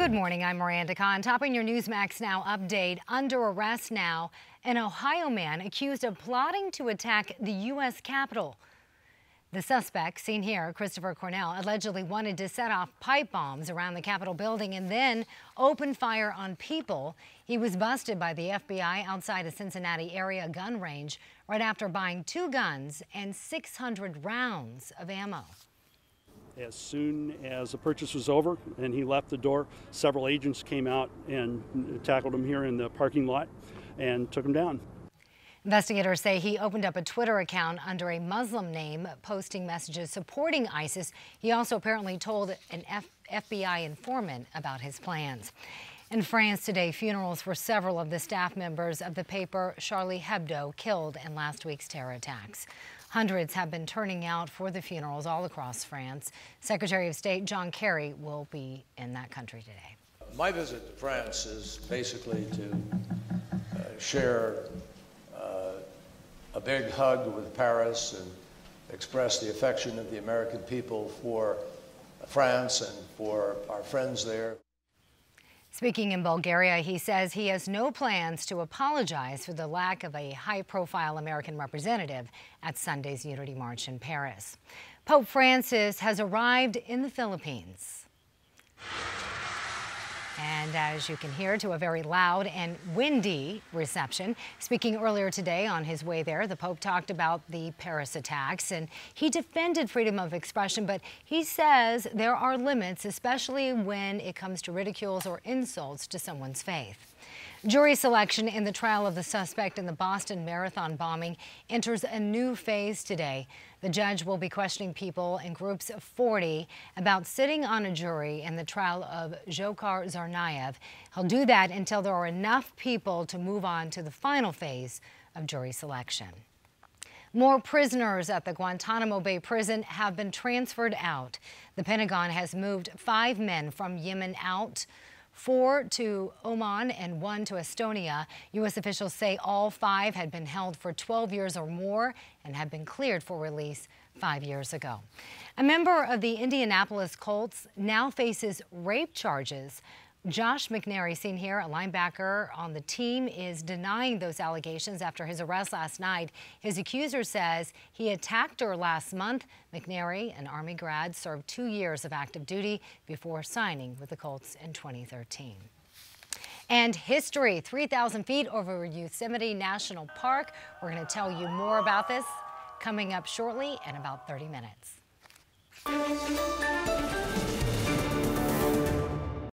Good morning, I'm Miranda Kahn. Topping your Newsmax Now update. Under arrest now, an Ohio man accused of plotting to attack the U.S. Capitol. The suspect, seen here, Christopher Cornell, allegedly wanted to set off pipe bombs around the Capitol building and then open fire on people. He was busted by the FBI outside a Cincinnati area gun range right after buying 2 guns and 600 rounds of ammo. As soon as the purchase was over and he left the door, several agents came out and tackled him here in the parking lot and took him down. Investigators say he opened up a Twitter account under a Muslim name, posting messages supporting ISIS. He also apparently told an FBI informant about his plans. In France today, funerals for several of the staff members of the paper Charlie Hebdo killed in last week's terror attacks. Hundreds have been turning out for the funerals all across France. Secretary of State John Kerry will be in that country today. My visit to France is basically to share a big hug with Paris and express the affection of the American people for France and for our friends there. Speaking in Bulgaria, he says he has no plans to apologize for the lack of a high-profile American representative at Sunday's Unity March in Paris. Pope Francis has arrived in the Philippines. And as you can hear, to a very loud and windy reception. Speaking earlier today on his way there, the Pope talked about the Paris attacks, and he defended freedom of expression, but he says there are limits, especially when it comes to ridicules or insults to someone's faith. Jury selection in the trial of the suspect in the Boston Marathon bombing enters a new phase today. The judge will be questioning people in groups of 40 about sitting on a jury in the trial of Dzhokhar Tsarnaev. He'll do that until there are enough people to move on to the final phase of jury selection. More prisoners at the Guantanamo Bay prison have been transferred out. The Pentagon has moved 5 men from Yemen out, 4 to Oman and 1 to Estonia. U.S. officials say all 5 had been held for 12 years or more and had been cleared for release 5 years ago. A member of the Indianapolis Colts now faces rape charges. Josh McNary, seen here, a linebacker on the team, is denying those allegations after his arrest last night. His accuser says he attacked her last month. McNary, an Army grad, served 2 years of active duty before signing with the Colts in 2013. And history, 3,000 feet over Yosemite National Park. We're going to tell you more about this coming up shortly in about 30 minutes.